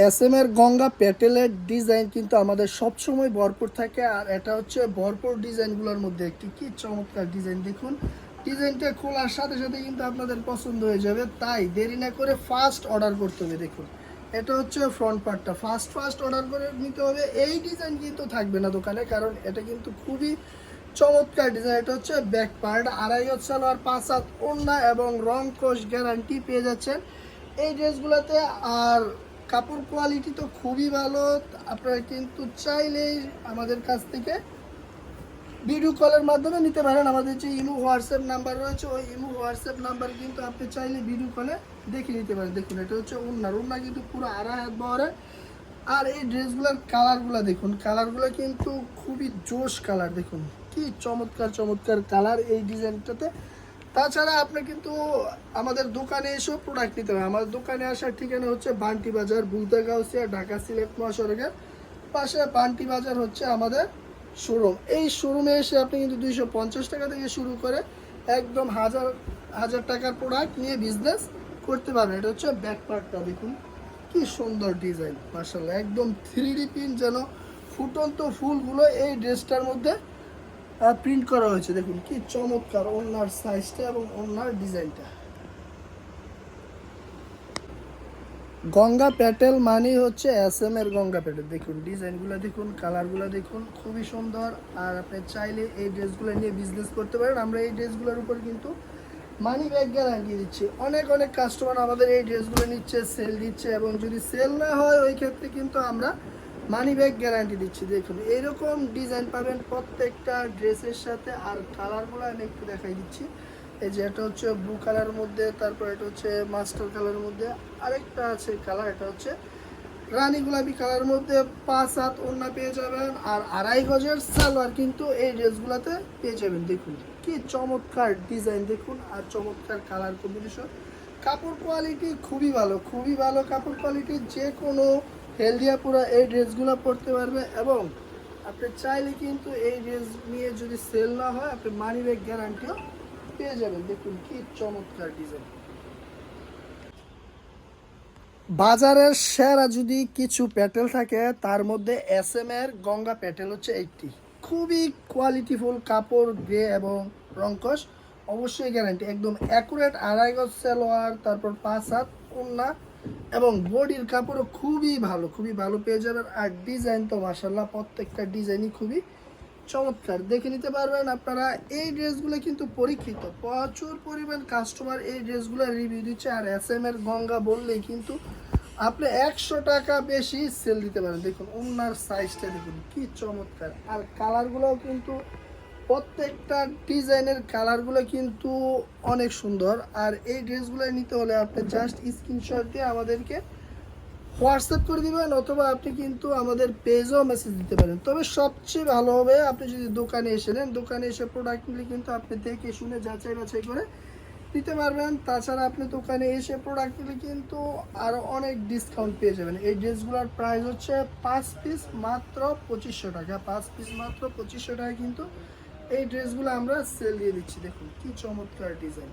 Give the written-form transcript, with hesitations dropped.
S M এর গঙ্গা প্যাটেলের design কিন্তু আমাদের সবসময় ভরপুর থাকে। আর এটা হচ্ছে ভরপুর ডিজাইনগুলোর মধ্যে একটি কি চমৎকার ডিজাইন। দেখুন ডিজাইনটা খোলার সাথে সাথে কিন্তু আপনাদের পছন্দ হয়ে যাবে, তাই দেরি না করে ফার্স্ট অর্ডার করতে হবে। দেখুন এটা হচ্ছে ফ্রন্ট পার্টটা, ফার্স্ট অর্ডার করে নিতে হবে। এই ডিজাইন কিন্তু থাকবে না দোকানে, কারণ এটা কিন্তু খুবই চমৎকার ডিজাইন। এটা হচ্ছে ব্যাক পার্ট, 2.5 সালোয়ার, 5 হাত ওড়না এবং রং কোশ গ্যারান্টি পেয়ে যাচ্ছেন এই ড্রেসগুলোতে। আর কাপড় কোয়ালিটি তো খুবই ভালো। আপনারা কিন্তু চাইলেই আমাদের কাছ থেকে ভিডিও কলের মাধ্যমে নিতে পারেন। আমাদের যে ইমো হোয়াটসঅ্যাপ নাম্বার রয়েছে, ওই ইমো হোয়াটসঅ্যাপ নাম্বার কিন্তু আপনি চাইলে ভিডিও কলে দেখে নিতে পারেন। দেখুন এটা হচ্ছে ওড়না কিন্তু পুরো 2.5 হাত বহরে। আর এই ড্রেসগুলোর কালারগুলো দেখুন, কালারগুলো কিন্তু খুবই জোশ কালার। দেখুন কি চমৎকার চমৎকার কালার এই ডিজাইনটাতে। তাছাড়া আপনি কিন্তু আমাদের দোকানে এসেও প্রোডাক্ট নিতে হবে। আমাদের দোকানে আসার ঠিকানা হচ্ছে বান্টি বাজার, বুলতাগাউসিয়া, ঢাকা সিলেট মহাসড়কের পাশে বান্টি বাজার হচ্ছে আমাদের শোরুম। এই শোরুমে এসে আপনি কিন্তু 250 টাকা থেকে শুরু করে একদম হাজার হাজার টাকার প্রোডাক্ট নিয়ে বিজনেস করতে পারবেন। এটা হচ্ছে ব্যাক পার্টটা, দেখুন কি সুন্দর ডিজাইন, মাশাআল্লাহ একদম 3D প্রিন্ট, যেন ফুটন্ত ফুলগুলো এই ড্রেসটার মধ্যে প্রিন্ট করা হয়েছে। দেখুন কি চমৎকার ওড়নার সাইজটা এবং ওড়নার ডিজাইনটা। গঙ্গা প্যাটেল মানেই হচ্ছে এস এম এর গঙ্গা প্যাটেল। দেখুন ডিজাইনগুলো দেখুন, কালারগুলো দেখুন, খুবই সুন্দর। আর আপনি চাইলে এই ড্রেসগুলো নিয়ে বিজনেস করতে পারেন। আমরা এই ড্রেসগুলোর উপর কিন্তু মানি ব্যাগ গ্যারান্টি দিচ্ছি। অনেক কাস্টমার আমাদের এই ড্রেসগুলো নিচ্ছে, সেল দিচ্ছে, এবং যদি সেল না হয় ওই ক্ষেত্রে কিন্তু আমরা মানি ব্যাগ গ্যারান্টি দিচ্ছি। দেখুন এইরকম ডিজাইন পাবেন প্রত্যেকটা ড্রেসের সাথে। আর কালারগুলো আমি একটু দেখাই দিচ্ছি। এই যে এটা হচ্ছে ব্লু কালারের মধ্যে, তারপর এটা হচ্ছে মাস্টার কালারের মধ্যে, আরেকটা আছে কালার এটা হচ্ছে রানী গোলাপি কালারের মধ্যে। 5 হাত ওড়না পেয়ে যাবেন আর 2.5 গজের সালোয়ার কিন্তু এই ড্রেসগুলোতে পেয়ে যাবেন। দেখুন কি চমৎকার ডিজাইন দেখুন, আর চমৎকার কালার কম্বিনেশন। কাপড় কোয়ালিটি খুবই ভালো, খুবই ভালো কাপড় কোয়ালিটি। যে কোনো হেলদিয়া পুরো এই ড্রেসগুলো পরতে পারবে। এবং আপনি চাইলে কিন্তু এই ড্রেস নিয়ে যদি সেল না হয় আপনি মানি ব্যাগ গ্যারান্টিও পেয়ে যাবেন। দেখুন কি চমৎকার ডিজাইন। বাজারের সেরা যদি কিছু প্যাটেল থাকে তার মধ্যে এস এম এর গঙ্গা প্যাটেল হচ্ছে একটি। খুবই কোয়ালিটিফুল কাপড়, গ্রে এবং রংকশ অবশ্যই গ্যারান্টি। একদম অ্যাকুরেট 2.5 গজ সালোয়ার, তারপর 5 হাত ওড়না এবং বডির কাপড়ও খুবই ভালো পেয়ে যাবেন। আর ডিজাইন তো মাশাআল্লাহ প্রত্যেকটা ডিজাইনই খুবই চমৎকার, দেখে নিতে পারবেন আপনারা। এই ড্রেসগুলো কিন্তু পরীক্ষিত, প্রচুর পরিমাণ কাস্টমার এই ড্রেসগুলো রিভিউ দিচ্ছে। আর এস এম এর গঙ্গা বললেই কিন্তু আপনি 100 টাকা বেশি সেল দিতে পারেন। দেখুন ওনার সাইজটা দেখুন কি চমৎকার। আর কালারগুলোও কিন্তু প্রত্যেকটা ডিজাইনের কালারগুলো কিন্তু অনেক সুন্দর। আর এই ড্রেসগুলো নিতে হলে আপনি জাস্ট স্ক্রিনশট দিয়ে আমাদেরকে হোয়াটসঅ্যাপ করে দিবেন, অথবা আপনি কিন্তু আমাদের পেজেও মেসেজ দিতে পারেন। তবে সবচেয়ে ভালো হবে আপনি যদি দোকানে এসে নেন। দোকানে এসে প্রোডাক্ট নিলে কিন্তু আপনি দেখে শুনে যাচাই বাছাই করে নিতে পারবেন। তাছাড়া আপনি দোকানে এসে প্রোডাক্ট নিলে কিন্তু আরও অনেক ডিসকাউন্ট পেয়ে যাবেন। এই ড্রেসগুলোর প্রাইস হচ্ছে 5 পিস মাত্র 2500 টাকা। 5 পিস মাত্র 2500 টাকা কিন্তু এই ড্রেসগুলো আমরা সেল দিয়ে দিচ্ছি। দেখুন কি চমৎকার ডিজাইন।